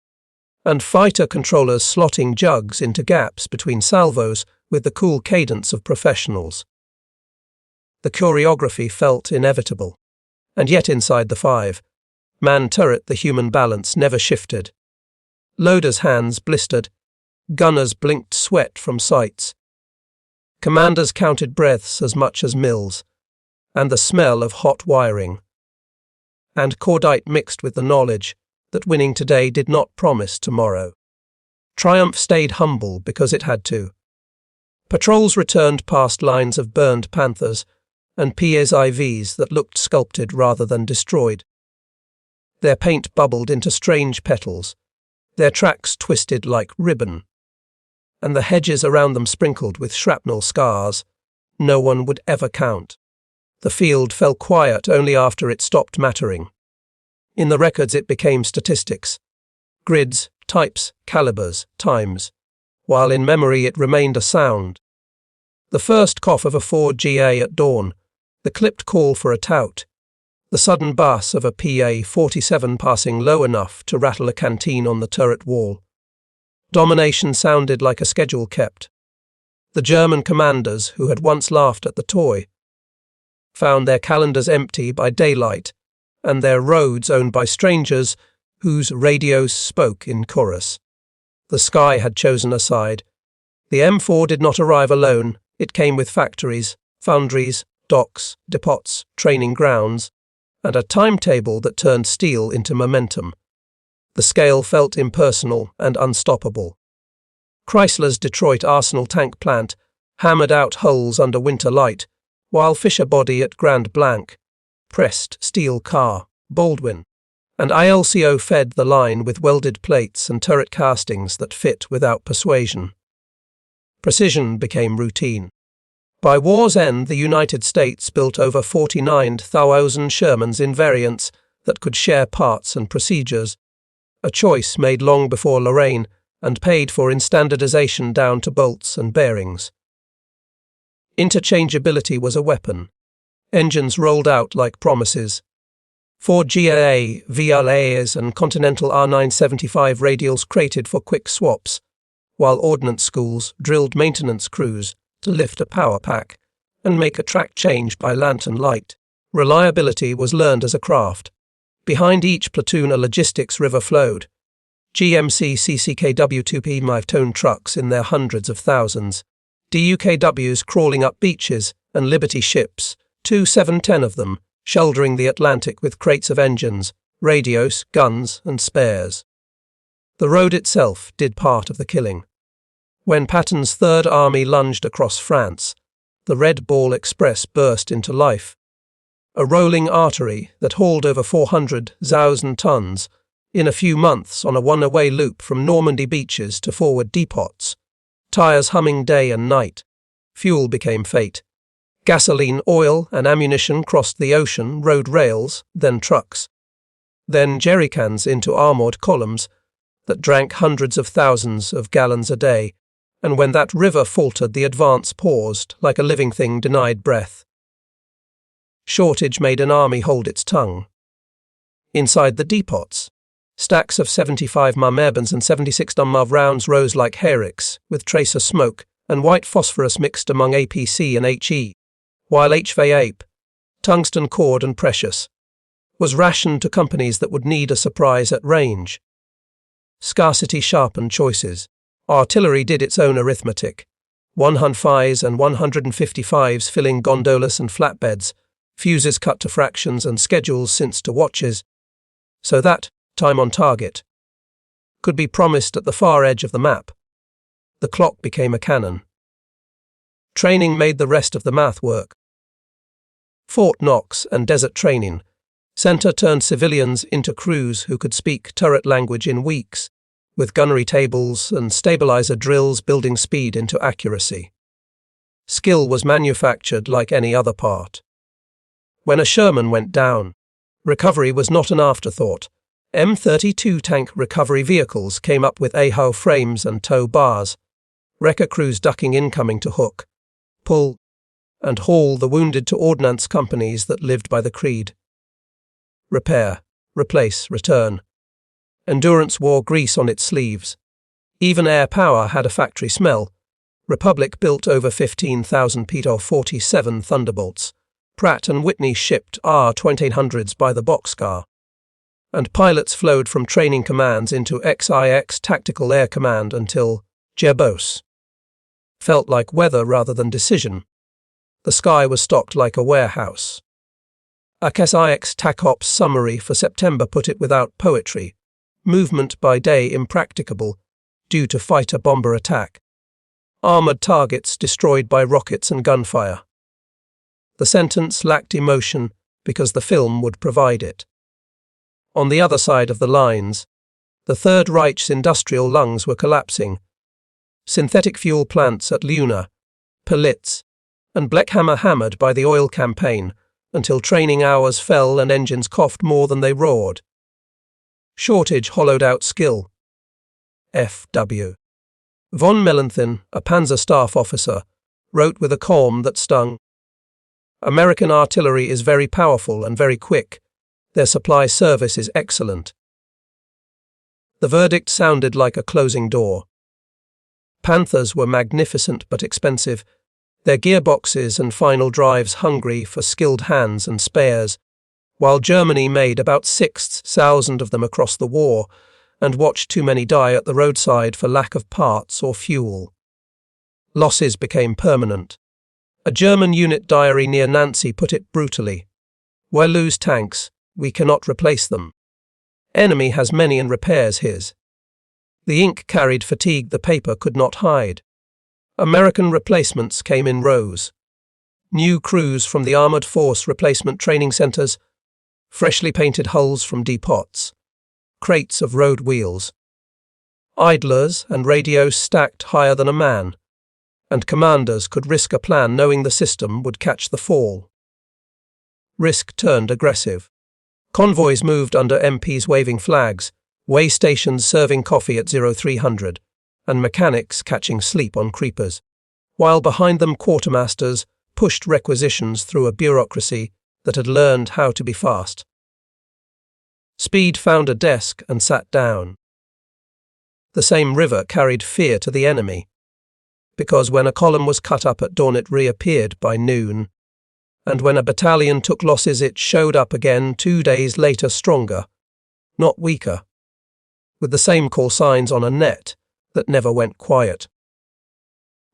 and fighter controllers slotting jugs into gaps between salvos with the cool cadence of professionals. The choreography felt inevitable, and yet inside the 5-man turret the human balance never shifted. Loaders' hands blistered, gunners blinked sweat from sights. Commanders counted breaths as much as mills, and the smell of hot wiring. And cordite mixed with the knowledge that winning today did not promise tomorrow. Triumph stayed humble because it had to. Patrols returned past lines of burned Panthers and PSIVs that looked sculpted rather than destroyed. Their paint bubbled into strange petals, their tracks twisted like ribbon, and the hedges around them sprinkled with shrapnel scars no one would ever count. The field fell quiet only after it stopped mattering. In the records it became statistics, grids, types, calibers, times, while in memory it remained a sound. The first cough of a Ford GA at dawn, the clipped call for a tout, the sudden bass of a PA-47 passing low enough to rattle a canteen on the turret wall. Domination sounded like a schedule kept. The German commanders, who had once laughed at the toy, found their calendars empty by daylight and their roads owned by strangers whose radios spoke in chorus. The sky had chosen a side. The M4 did not arrive alone. It came with factories, foundries, docks, depots, training grounds, and a timetable that turned steel into momentum. The scale felt impersonal and unstoppable. Chrysler's Detroit Arsenal tank plant hammered out holes under winter light, while Fisher Body at Grand Blanc pressed steel car, Baldwin, and ILCO fed the line with welded plates and turret castings that fit without persuasion. Precision became routine. By war's end, the United States built over 49,000 Shermans in variants that could share parts and procedures, a choice made long before Lorraine and paid for in standardization down to bolts and bearings. Interchangeability was a weapon. Engines rolled out like promises. Ford GAA, VLAs and Continental R975 radials crated for quick swaps, while ordnance schools drilled maintenance crews to lift a power pack and make a track change by lantern light. Reliability was learned as a craft. Behind each platoon a logistics river flowed. GMC CCKW 2P 5-ton trucks in their hundreds of thousands, DUKWs crawling up beaches, and Liberty ships, 710 of them, shouldering the Atlantic with crates of engines, radios, guns, and spares. The road itself did part of the killing. When Patton's Third Army lunged across France, the Red Ball Express burst into life. A rolling artery that hauled over 400,000 tons in a few months on a one-way loop from Normandy beaches to forward depots. Tires humming day and night. Fuel became fate. Gasoline, oil, and ammunition crossed the ocean, rode rails, then trucks. Then jerrycans into armoured columns that drank hundreds of thousands of gallons a day, and when that river faltered, the advance paused like a living thing denied breath. Shortage made an army hold its tongue. Inside the depots, stacks of 75 mm Airborns and 76 mm rounds rose like hayricks, with tracer smoke and white phosphorus mixed among APC and HE, while HVAP, tungsten cord and precious, was rationed to companies that would need a surprise at range. Scarcity sharpened choices. Artillery did its own arithmetic. 105s and 155s filling gondolas and flatbeds, fuses cut to fractions and schedules since to watches, so that time on target could be promised at the far edge of the map. The clock became a cannon. Training made the rest of the math work. Fort Knox and desert training center turned civilians into crews who could speak turret language in weeks, with gunnery tables and stabilizer drills building speed into accuracy. Skill was manufactured like any other part. When a Sherman went down, recovery was not an afterthought. M32 tank recovery vehicles came up with AHO frames and tow bars, wrecker crews ducking incoming to hook, pull, and haul the wounded to ordnance companies that lived by the creed. Repair, replace, return. Endurance wore grease on its sleeves. Even air power had a factory smell. Republic built over 15,000 P-47 Thunderbolts. Pratt & Whitney shipped R-2800s by the boxcar. And pilots flowed from training commands into XIX Tactical Air Command until Jebos felt like weather rather than decision. The sky was stocked like a warehouse. XIX TACOPS summary for September put it without poetry. Movement by day impracticable due to fighter-bomber attack. Armoured targets destroyed by rockets and gunfire. The sentence lacked emotion because the film would provide it. On the other side of the lines, the Third Reich's industrial lungs were collapsing. Synthetic fuel plants at Luna, Palitz, and Bleckhammer hammered by the oil campaign until training hours fell and engines coughed more than they roared. Shortage hollowed out skill. F.W. Von Mellenthin, a Panzer staff officer, wrote with a calm that stung. American artillery is very powerful and very quick. Their supply service is excellent. The verdict sounded like a closing door. Panthers were magnificent but expensive, their gearboxes and final drives hungry for skilled hands and spares, while Germany made about 6,000 of them across the war and watched too many die at the roadside for lack of parts or fuel. Losses became permanent. A German unit diary near Nancy put it brutally. "We lose tanks, we cannot replace them. Enemy has many and repairs his." The ink carried fatigue the paper could not hide. American replacements came in rows. New crews from the Armored Force replacement training centers, freshly painted hulls from depots, crates of road wheels, idlers and radios stacked higher than a man, and commanders could risk a plan knowing the system would catch the fall. Risk turned aggressive. Convoys moved under MPs waving flags, way stations serving coffee at 0300, and mechanics catching sleep on creepers, while behind them quartermasters pushed requisitions through a bureaucracy that had learned how to be fast. Speed found a desk and sat down. The same river carried fear to the enemy, because when a column was cut up at dawn it reappeared by noon, and when a battalion took losses it showed up again 2 days later stronger, not weaker, with the same call signs on a net that never went quiet.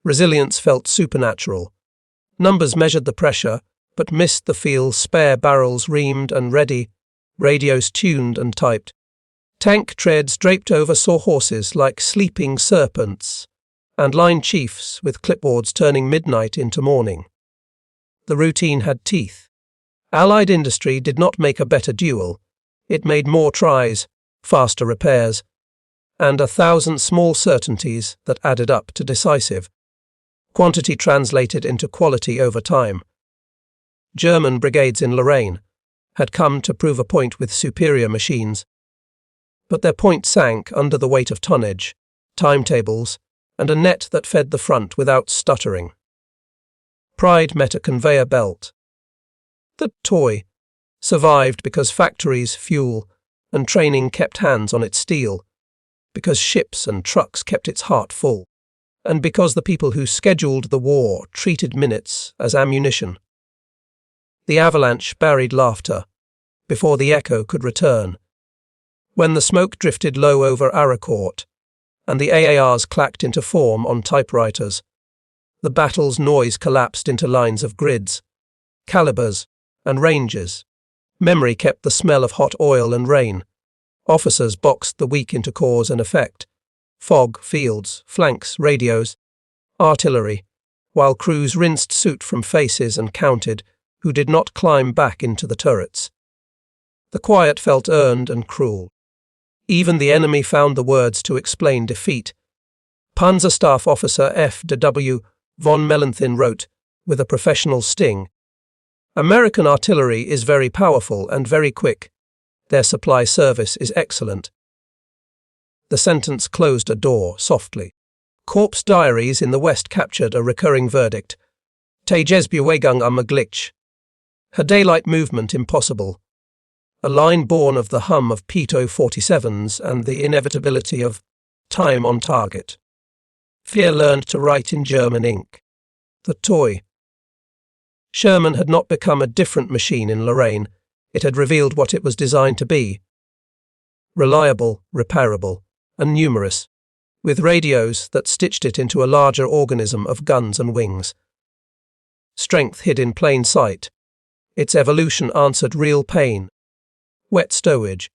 Resilience felt supernatural. Numbers measured the pressure, but missed the feel. Spare barrels reamed and ready, radios tuned and typed. Tank treads draped over sawhorses like sleeping serpents, and line chiefs with clipboards turning midnight into morning. The routine had teeth. Allied industry did not make a better duel. It made more tries, faster repairs, and 1,000 small certainties that added up to decisive. Quantity translated into quality over time. German brigades in Lorraine had come to prove a point with superior machines, but their point sank under the weight of tonnage, timetables, and a net that fed the front without stuttering. Pride met a conveyor belt. The toy survived because factories, fuel, and training kept hands on its steel, because ships and trucks kept its heart full, and because the people who scheduled the war treated minutes as ammunition. The avalanche buried laughter before the echo could return. When the smoke drifted low over Aracourt, and the AARs clacked into form on typewriters, the battle's noise collapsed into lines of grids, calibers, and ranges. Memory kept the smell of hot oil and rain. Officers boxed the weak into cause and effect. Fog, fields, flanks, radios, artillery, while crews rinsed soot from faces and counted who did not climb back into the turrets. The quiet felt earned and cruel. Even the enemy found the words to explain defeat. Panzerstaff officer F.W. von Mellenthin wrote, with a professional sting, "American artillery is very powerful and very quick. Their supply service is excellent." The sentence closed a door softly. Corpse diaries in the West captured a recurring verdict. Tagesbewegung unmöglich. Her daylight movement impossible. A line born of the hum of Pito 47s and the inevitability of time on target. Fear learned to write in German ink. The toy. Sherman had not become a different machine in Lorraine. It had revealed what it was designed to be. Reliable, repairable, and numerous, with radios that stitched it into a larger organism of guns and wings. Strength hid in plain sight. Its evolution answered real pain. Wet stowage.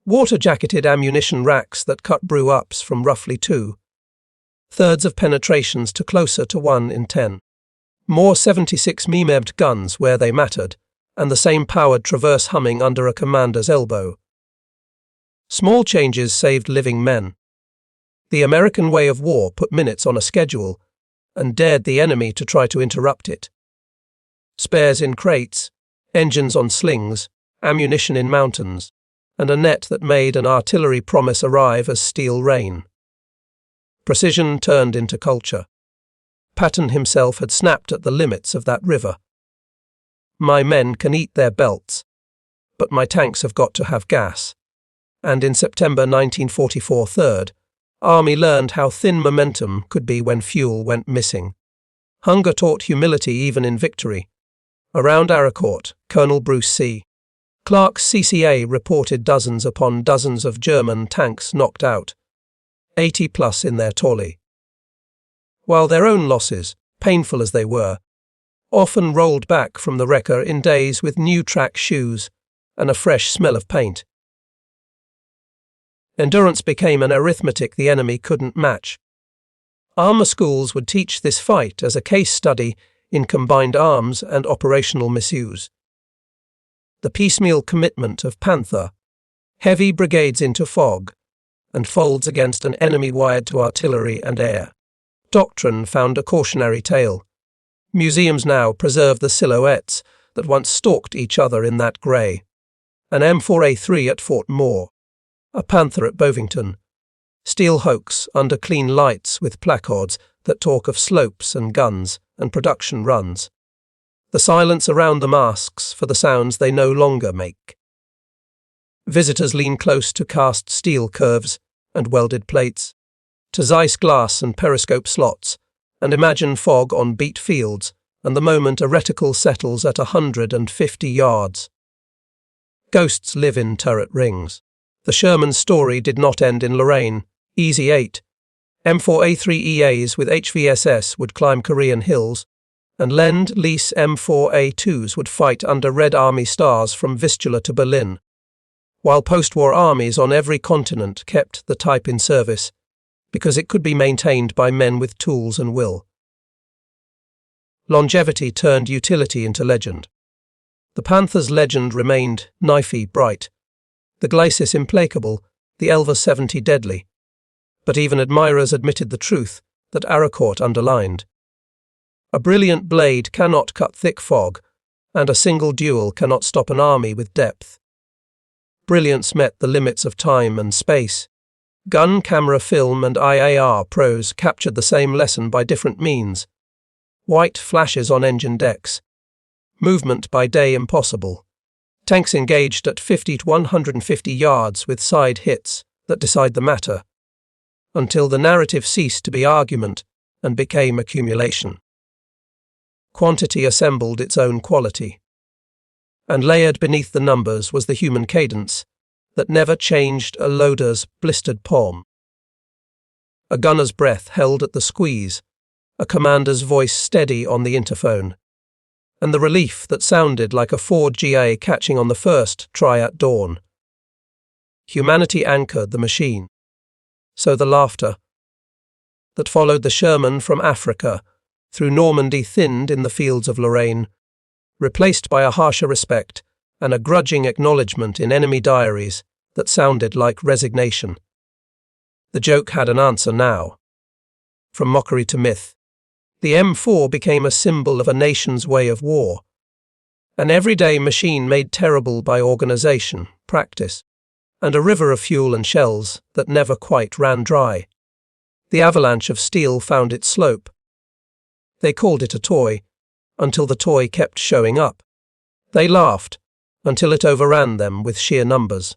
Water-jacketed ammunition racks that cut brew-ups from roughly 2/3 of penetrations to closer to 1 in 10. More 76 mm guns where they mattered, and the same powered traverse humming under a commander's elbow. Small changes saved living men. The American way of war put minutes on a schedule and dared the enemy to try to interrupt it. Spares in crates, engines on slings, ammunition in mountains, and a net that made an artillery promise arrive as steel rain. Precision turned into culture. Patton himself had snapped at the limits of that river. My men can eat their belts, but my tanks have got to have gas. And in September 1944, Third Army learned how thin momentum could be when fuel went missing. Hunger taught humility even in victory. Around Aracourt, Colonel Bruce C. Clark's CCA reported dozens upon dozens of German tanks knocked out, 80 plus in their tolly. While their own losses, painful as they were, often rolled back from the wrecker in days with new track shoes and a fresh smell of paint. Endurance became an arithmetic the enemy couldn't match. Armour schools would teach this fight as a case study in combined arms and operational misuse. The piecemeal commitment of Panther, heavy brigades into fog, and folds against an enemy wired to artillery and air. Doctrine found a cautionary tale. Museums now preserve the silhouettes that once stalked each other in that grey. An M4A3 at Fort Moore, a Panther at Bovington, steel hoax under clean lights with placards that talk of slopes and guns and production runs. The silence around the masks for the sounds they no longer make. Visitors lean close to cast steel curves and welded plates, to Zeiss glass and periscope slots, and imagine fog on beat fields and the moment a reticle settles at 150 yards. Ghosts live in turret rings. The Sherman's story did not end in Lorraine. Easy 8. M4A3 EAs with HVSS would climb Korean hills, and Lend-Lease M4A2s would fight under Red Army stars from Vistula to Berlin, while post-war armies on every continent kept the type in service, because it could be maintained by men with tools and will. Longevity turned utility into legend. The Panther's legend remained knifey bright, the Glacis implacable, the Elva 70 deadly, but even admirers admitted the truth that Aracourt underlined. A brilliant blade cannot cut thick fog, and a single duel cannot stop an army with depth. Brilliance met the limits of time and space. Gun, camera, film, and IAR pros captured the same lesson by different means. White flashes on engine decks. Movement by day impossible. Tanks engaged at 50 to 150 yards with side hits that decide the matter, until the narrative ceased to be argument and became accumulation. Quantity assembled its own quality, and layered beneath the numbers was the human cadence that never changed a loader's blistered palm. A gunner's breath held at the squeeze, a commander's voice steady on the interphone, and the relief that sounded like a Ford GA catching on the first try at dawn. Humanity anchored the machine. So the laughter that followed the Sherman from Africa through Normandy thinned in the fields of Lorraine, replaced by a harsher respect and a grudging acknowledgement in enemy diaries that sounded like resignation. The joke had an answer now. From mockery to myth, the M4 became a symbol of a nation's way of war, an everyday machine made terrible by organization, practice, and a river of fuel and shells that never quite ran dry. The avalanche of steel found its slope. They called it a toy, until the toy kept showing up. They laughed, until it overran them with sheer numbers.